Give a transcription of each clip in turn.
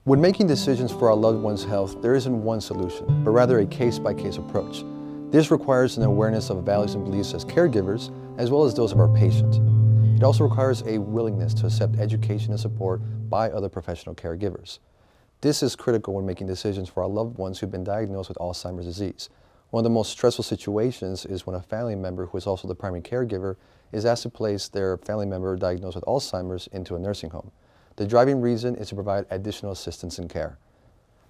When making decisions for our loved one's health, there isn't one solution, but rather a case-by-case approach. This requires an awareness of values and beliefs as caregivers, as well as those of our patient. It also requires a willingness to accept education and support by other professional caregivers. This is critical when making decisions for our loved ones who've been diagnosed with Alzheimer's disease. One of the most stressful situations is when a family member who is also the primary caregiver is asked to place their family member diagnosed with Alzheimer's into a nursing home. The driving reason is to provide additional assistance and care.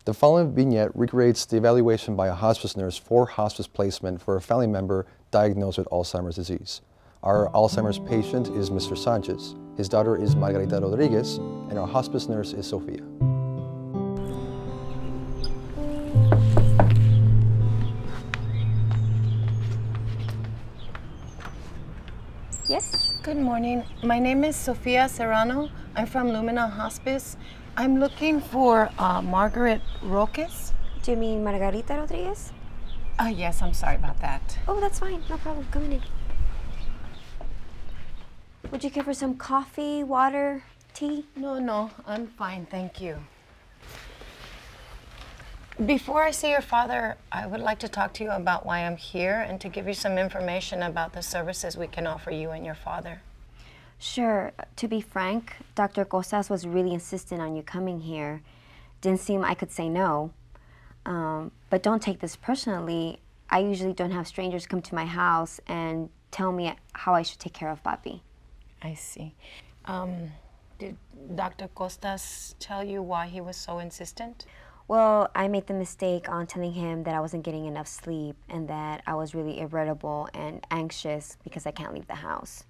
The following vignette recreates the evaluation by a hospice nurse for hospice placement for a family member diagnosed with Alzheimer's disease. Our Alzheimer's patient is Mr. Sanchez, his daughter is Margarita Rodriguez, and our hospice nurse is Sofia. Yes? Good morning. My name is Sofia Serrano. I'm from Lumina Hospice. I'm looking for Margaret Roques. Do you mean Margarita Rodriguez? Yes, I'm sorry about that. Oh, that's fine. No problem. Come in. Would you care for some coffee, water, tea? No, I'm fine, thank you. Before I see your father, I would like to talk to you about why I'm here and to give you some information about the services we can offer you and your father. Sure. To be frank, Dr. Costas was really insistent on you coming here. Didn't seem I could say no. But don't take this personally. I usually don't have strangers come to my house and tell me how I should take care of Papi. I see. Did Dr. Costas tell you why he was so insistent? Well, I made the mistake on telling him that I wasn't getting enough sleep and that I was really irritable and anxious because I can't leave the house.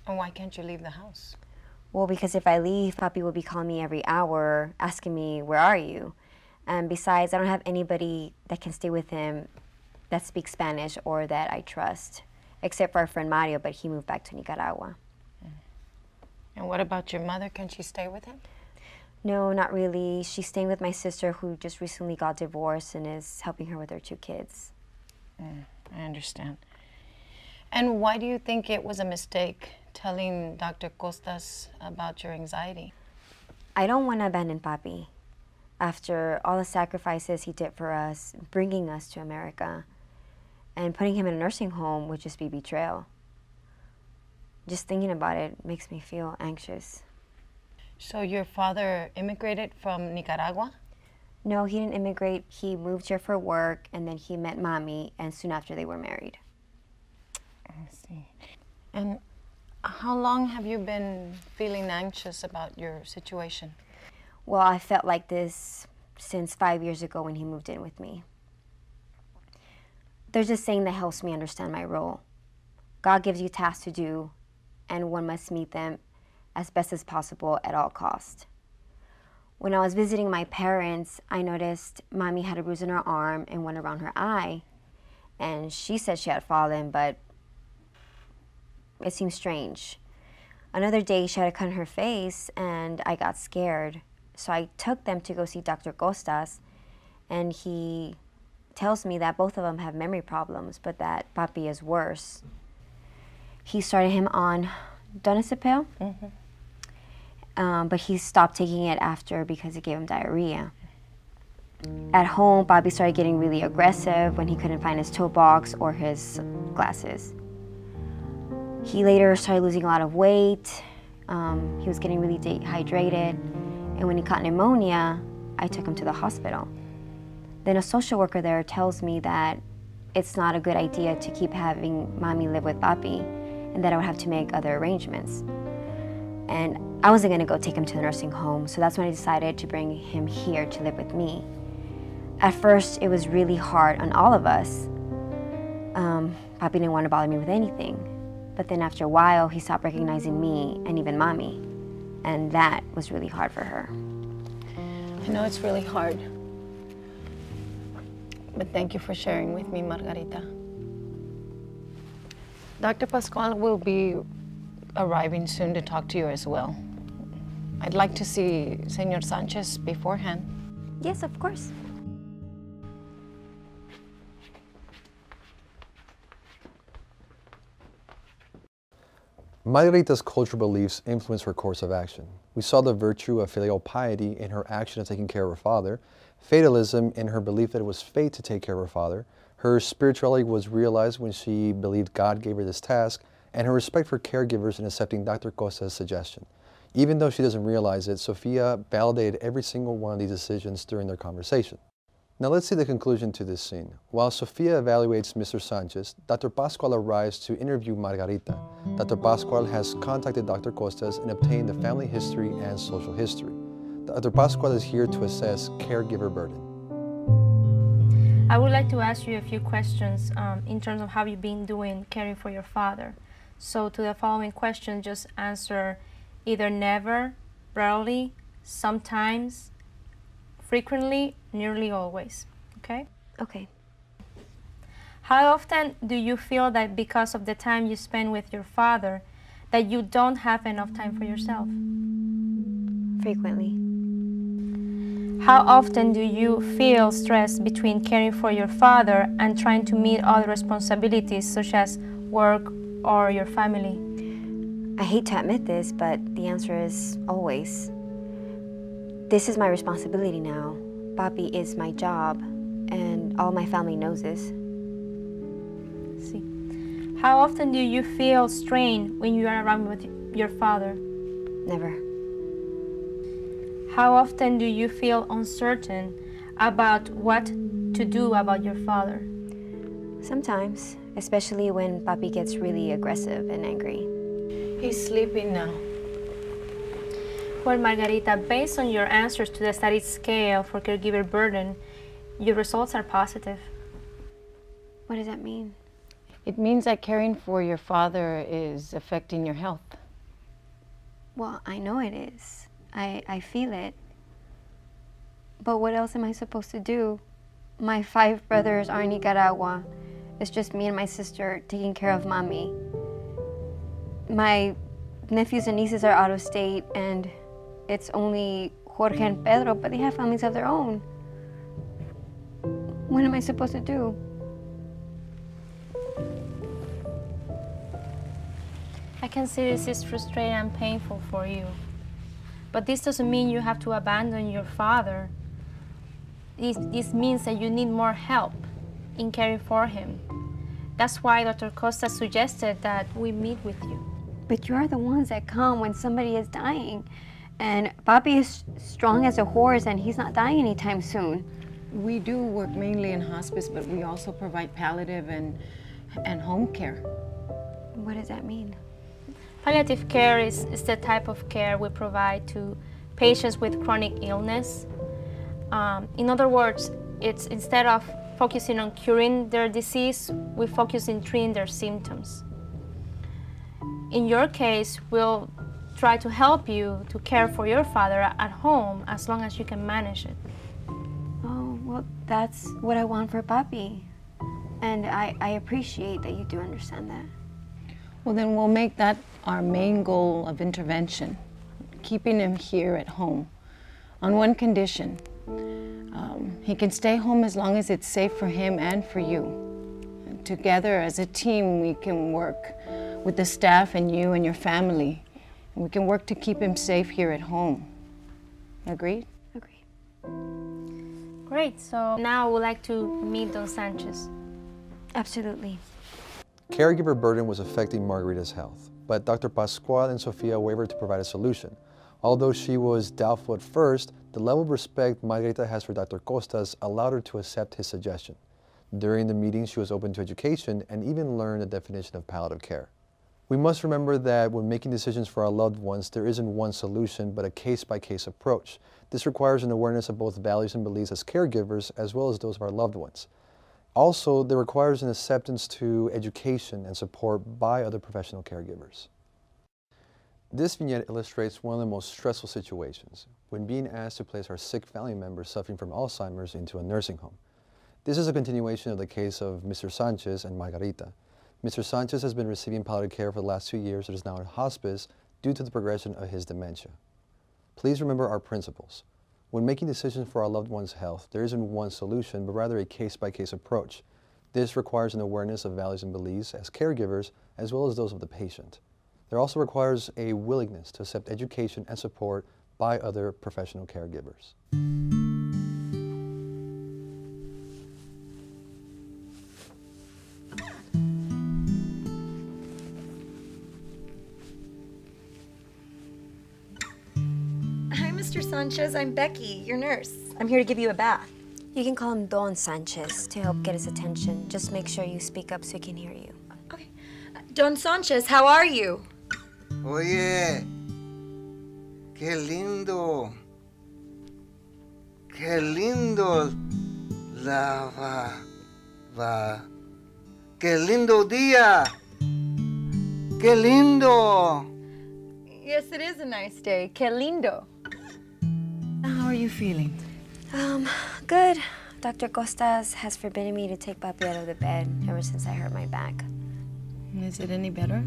And why can't you leave the house? Well, because if I leave, Papi will be calling me every hour, asking me, where are you? And besides, I don't have anybody that can stay with him that speaks Spanish or that I trust, except for our friend Mario, but he moved back to Nicaragua. And what about your mother? Can she stay with him? No, not really. She's staying with my sister who just recently got divorced and is helping her with her 2 kids. I understand. And why do you think it was a mistake telling Dr. Costas about your anxiety? I don't want to abandon Papi. After all the sacrifices he did for us, bringing us to America, and putting him in a nursing home would just be betrayal. Just thinking about it makes me feel anxious. So your father immigrated from Nicaragua? No, he didn't immigrate. He moved here for work, and then he met Mommy, and soon after they were married. I see. And how long have you been feeling anxious about your situation? Well, I felt like this since 5 years ago when he moved in with me. There's a saying that helps me understand my role. God gives you tasks to do, and one must meet them as best as possible at all costs. When I was visiting my parents, I noticed Mommy had a bruise on her arm and one around her eye, and she said she had fallen, but it seemed strange. Another day, she had a cut on her face, and I got scared. So I took them to go see Dr. Costas, and he tells me that both of them have memory problems, but that Papi is worse. He started him on donepezil, but he stopped taking it after because it gave him diarrhea. At home, Papi started getting really aggressive when he couldn't find his toe box or his glasses. He later started losing a lot of weight. He was getting really dehydrated. And when he caught pneumonia, I took him to the hospital. Then a social worker there tells me that it's not a good idea to keep having Mommy live with Papi and that I would have to make other arrangements. And I wasn't gonna go take him to the nursing home, so that's when I decided to bring him here to live with me. At first, it was really hard on all of us. Papi didn't want to bother me with anything. But then after a while, he stopped recognizing me and even Mommy. And that was really hard for her. I know it's really hard. But thank you for sharing with me, Margarita. Dr. Pascual will be arriving soon to talk to you as well. I'd like to see Senor Sanchez beforehand. Yes, of course. Margarita's cultural beliefs influenced her course of action. We saw the virtue of filial piety in her action of taking care of her father, fatalism in her belief that it was fate to take care of her father, her spirituality was realized when she believed God gave her this task, and her respect for caregivers in accepting Dr. Costa's suggestion. Even though she doesn't realize it, Sofia validated every single one of these decisions during their conversation. Now let's see the conclusion to this scene. While Sofia evaluates Mr. Sanchez, Dr. Pascual arrives to interview Margarita. Dr. Pascual has contacted Dr. Costas and obtained the family history and social history. Dr. Pascual is here to assess caregiver burden. I would like to ask you a few questions in terms of how you've been doing caring for your father. So to the following question, just answer either never, rarely, sometimes, frequently, nearly always. Okay? Okay. How often do you feel that because of the time you spend with your father, that you don't have enough time for yourself? Frequently. How often do you feel stressed between caring for your father and trying to meet other responsibilities such as work or your family? I hate to admit this, but the answer is always. This is my responsibility now. Papi is my job, and all my family knows this. See. How often do you feel strained when you are around with your father? Never. How often do you feel uncertain about what to do about your father? Sometimes, especially when Papi gets really aggressive and angry. He's sleeping now. Well, Margarita, based on your answers to the study scale for caregiver burden, your results are positive. What does that mean? It means that caring for your father is affecting your health. Well, I know it is. I feel it. But what else am I supposed to do? My 5 brothers are in Nicaragua. It's just me and my sister taking care of Mommy. My nephews and nieces are out of state, and it's only Jorge and Pedro, but they have families of their own. What am I supposed to do? I can see this is frustrating and painful for you. But this doesn't mean you have to abandon your father. This means that you need more help in caring for him. That's why Dr. Costa suggested that we meet with you. But you are the ones that come when somebody is dying. And Papi is strong as a horse, and he's not dying anytime soon. We do work mainly in hospice, but we also provide palliative and home care. What does that mean? Palliative care is the type of care we provide to patients with chronic illness. In other words, it's instead of focusing on curing their disease, we focus in treating their symptoms. In your case, we'll try to help you to care for your father at home as long as you can manage it. Oh, well, that's what I want for Papi. And I appreciate that you do understand that. Well, then we'll make that our main goal of intervention, keeping him here at home, on one condition. He can stay home as long as it's safe for him and for you. And together as a team, we can work with the staff and you and your family. And we can work to keep him safe here at home. Agreed? Agreed. Great, so now I would like to meet Don Sanchez. Absolutely. Caregiver burden was affecting Margarita's health, but Dr. Pascual and Sofia wavered to provide a solution. Although she was doubtful at first, the level of respect Margarita has for Dr. Costas allowed her to accept his suggestion. During the meeting, she was open to education and even learned the definition of palliative care. We must remember that when making decisions for our loved ones, there isn't one solution, but a case-by-case approach. This requires an awareness of both values and beliefs as caregivers, as well as those of our loved ones. Also, there requires an acceptance to education and support by other professional caregivers. This vignette illustrates one of the most stressful situations, when being asked to place our sick family member suffering from Alzheimer's into a nursing home. This is a continuation of the case of Mr. Sanchez and Margarita. Mr. Sanchez has been receiving palliative care for the last 2 years and is now in hospice due to the progression of his dementia. Please remember our principles. When making decisions for our loved one's health, there isn't one solution, but rather a case-by-case approach. This requires an awareness of values and beliefs as caregivers, as well as those of the patient. There also requires a willingness to accept education and support by other professional caregivers. Hi, Mr. Sanchez. I'm Becky, your nurse. I'm here to give you a bath. You can call him Don Sanchez to help get his attention. Just make sure you speak up so he can hear you. Okay. Don Sanchez, how are you? Oye, qué lindo. Qué lindo qué lindo día. Qué lindo. Yes, it is a nice day. Qué lindo. How are you feeling? Good. Dr. Costas has forbidden me to take Papi out of the bed ever since I hurt my back. Is it any better?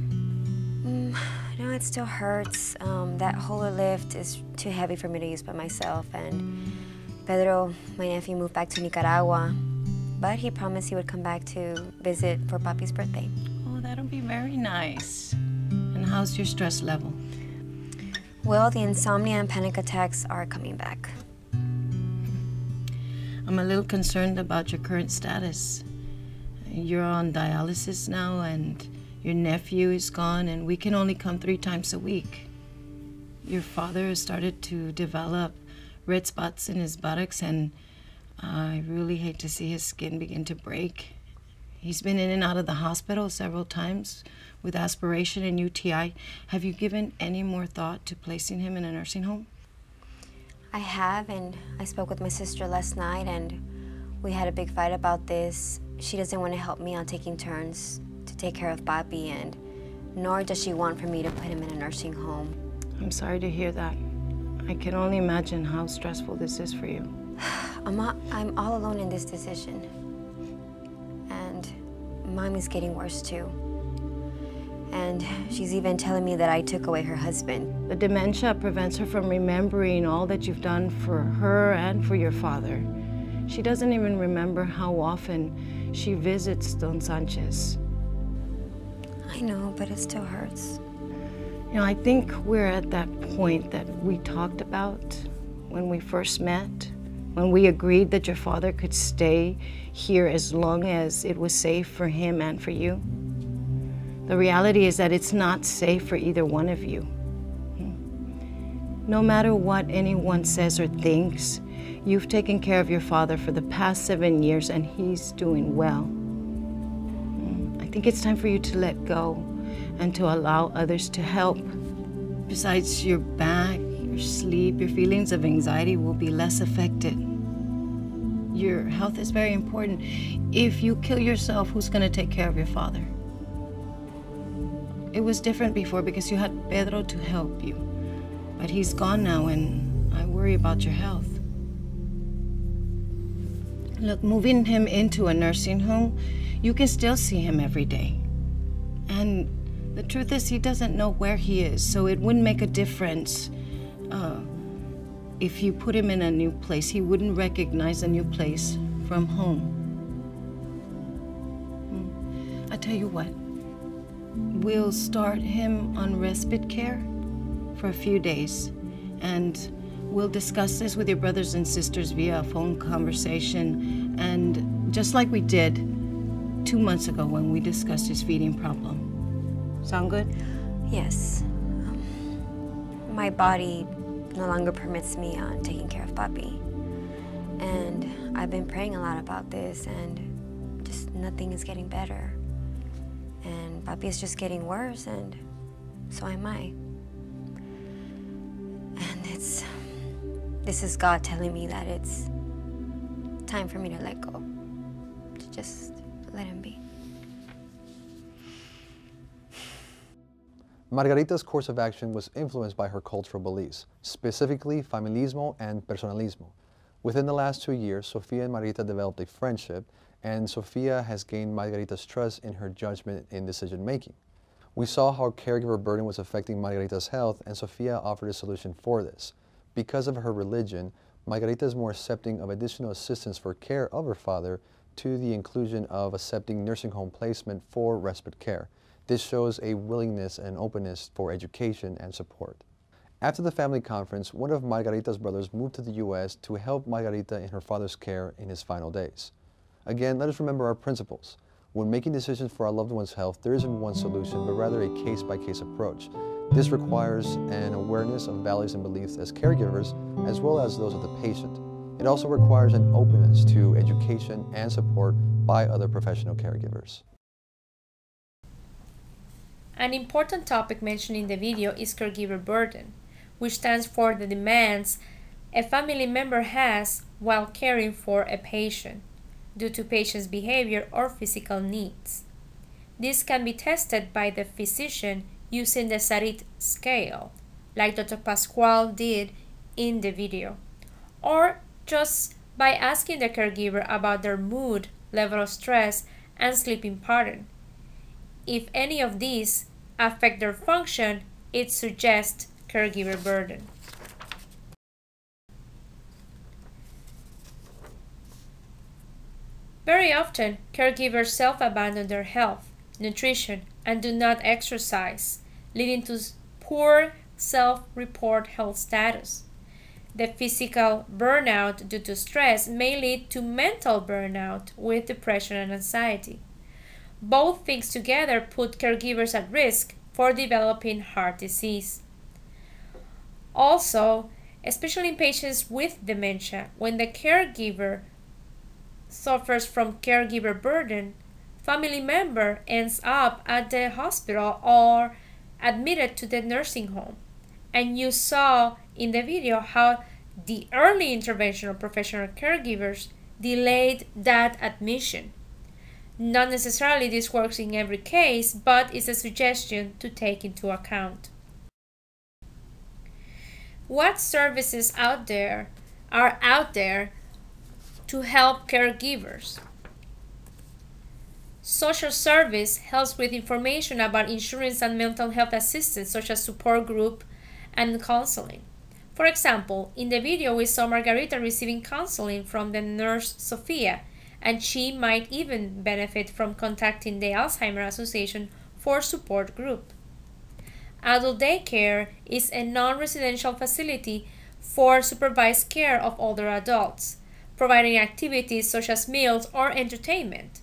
No, it still hurts. That Holler lift is too heavy for me to use by myself, and Pedro, my nephew, moved back to Nicaragua, but he promised he would come back to visit for Papi's birthday. Oh, that'll be very nice. And how's your stress level? Well, the insomnia and panic attacks are coming back. I'm a little concerned about your current status. You're on dialysis now, and your nephew is gone, and we can only come 3 times a week. Your father has started to develop red spots in his buttocks, and I really hate to see his skin begin to break. He's been in and out of the hospital several times with aspiration and UTI. Have you given any more thought to placing him in a nursing home? I have, and I spoke with my sister last night, and we had a big fight about this. She doesn't want to help me on taking turns to take care of Papi, and nor does she want for me to put him in a nursing home. I'm sorry to hear that. I can only imagine how stressful this is for you. I'm all alone in this decision. And Mom is getting worse too. And she's even telling me that I took away her husband. The dementia prevents her from remembering all that you've done for her and for your father. She doesn't even remember how often she visits Don Sanchez. I know, but it still hurts. You know, I think we're at that point that we talked about when we first met, when we agreed that your father could stay here as long as it was safe for him and for you. The reality is that it's not safe for either one of you. No matter what anyone says or thinks, you've taken care of your father for the past 7 years, and he's doing well. I think it's time for you to let go and to allow others to help. Besides, your back, your sleep, your feelings of anxiety will be less affected. Your health is very important. If you kill yourself, who's going to take care of your father? It was different before because you had Pedro to help you. But he's gone now, and I worry about your health. Look, moving him into a nursing home, you can still see him every day. And the truth is, he doesn't know where he is, so it wouldn't make a difference if you put him in a new place. He wouldn't recognize a new place from home. I tell you what, we'll start him on respite care for a few days, and we'll discuss this with your brothers and sisters via a phone conversation, and just like we did 2 months ago when we discussed his feeding problem. Sound good? Yes. My body no longer permits me on taking care of Papi. And I've been praying a lot about this, and just nothing is getting better. And Papi is just getting worse, and so am I. And this is God telling me that it's time for me to let go, to just let him be. Margarita's course of action was influenced by her cultural beliefs, specifically familismo and personalismo. Within the last 2 years, Sofia and Margarita developed a friendship, and Sofia has gained Margarita's trust in her judgment in decision-making. We saw how caregiver burden was affecting Margarita's health, and Sofia offered a solution for this. Because of her religion, Margarita is more accepting of additional assistance for care of her father, to the inclusion of accepting nursing home placement for respite care. This shows a willingness and openness for education and support. After the family conference, one of Margarita's brothers moved to the U.S. to help Margarita in her father's care in his final days. Again, let us remember our principles. When making decisions for our loved one's health, there isn't one solution, but rather a case-by-case approach. This requires an awareness of values and beliefs as caregivers, as well as those of the patient. It also requires an openness to education and support by other professional caregivers. An important topic mentioned in the video is caregiver burden, which stands for the demands a family member has while caring for a patient, due to patient's behavior or physical needs. This can be tested by the physician using the Sarit scale, like Dr. Pascual did in the video, or just by asking the caregiver about their mood, level of stress, and sleeping pattern. If any of these affect their function, it suggests caregiver burden. Very often, caregivers self-abandon their health, nutrition, and do not exercise, leading to poor self-report health status. The physical burnout due to stress may lead to mental burnout with depression and anxiety. Both things together put caregivers at risk for developing heart disease. Also, especially in patients with dementia, when the caregiver suffers from caregiver burden, family member ends up at the hospital or admitted to the nursing home. And you saw in the video how the early intervention of professional caregivers delayed that admission. Not necessarily this works in every case, but it's a suggestion to take into account. What services are out there to help caregivers? Social service helps with information about insurance and mental health assistance, such as support group and counseling. For example, in the video we saw Margarita receiving counseling from the nurse Sofia, and she might even benefit from contacting the Alzheimer Association for support group. Adult daycare is a non-residential facility for supervised care of older adults, providing activities such as meals or entertainment,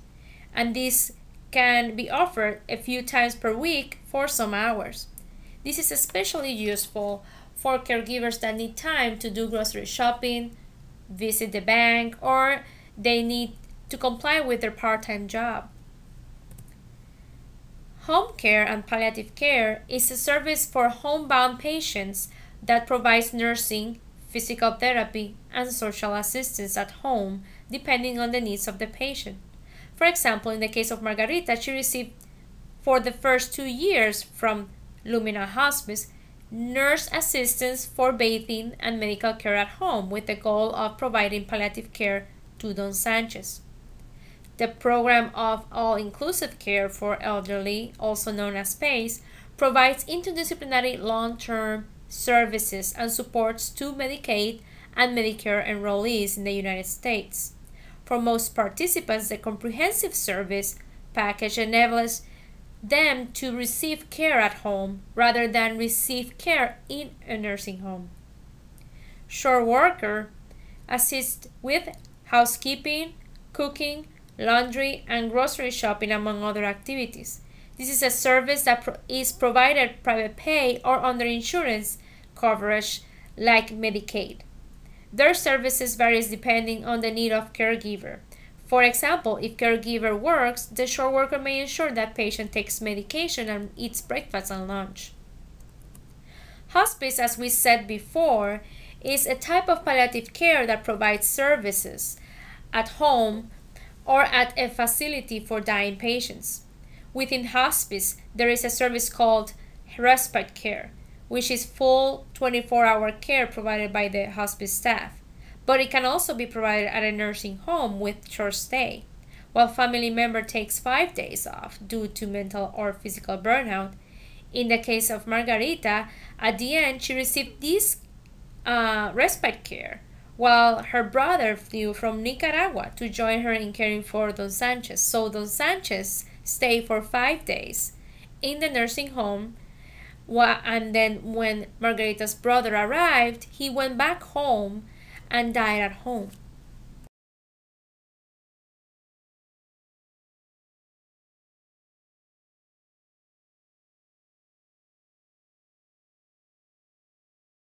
and this can be offered a few times per week for some hours. This is especially useful for caregivers that need time to do grocery shopping, visit the bank, or they need to comply with their part-time job. Home care and palliative care is a service for homebound patients that provides nursing, physical therapy, and social assistance at home depending on the needs of the patient. For example, in the case of Margarita, she received for the first 2 years from Lumina Hospice nurse assistance for bathing and medical care at home with the goal of providing palliative care to Don Sanchez. The program of all-inclusive care for elderly, also known as PACE, provides interdisciplinary long-term services and supports to Medicaid and Medicare enrollees in the United States. For most participants, the comprehensive service package enables them to receive care at home rather than receive care in a nursing home. Shore worker assists with housekeeping, cooking, laundry, and grocery shopping, among other activities. This is a service that is provided private pay or under insurance coverage like Medicaid. Their services varies depending on the need of caregiver. For example, if caregiver works, the shore worker may ensure that patient takes medication and eats breakfast and lunch. Hospice, as we said before, is a type of palliative care that provides services at home or at a facility for dying patients. Within hospice, there is a service called respite care, which is full 24-hour care provided by the hospice staff, but it can also be provided at a nursing home with short stay. While family member takes 5 days off due to mental or physical burnout, in the case of Margarita, at the end she received this respite care, while her brother flew from Nicaragua to join her in caring for Don Sanchez. So Don Sanchez stayed for 5 days in the nursing home. And then when Margarita's brother arrived, he went back home and died at home.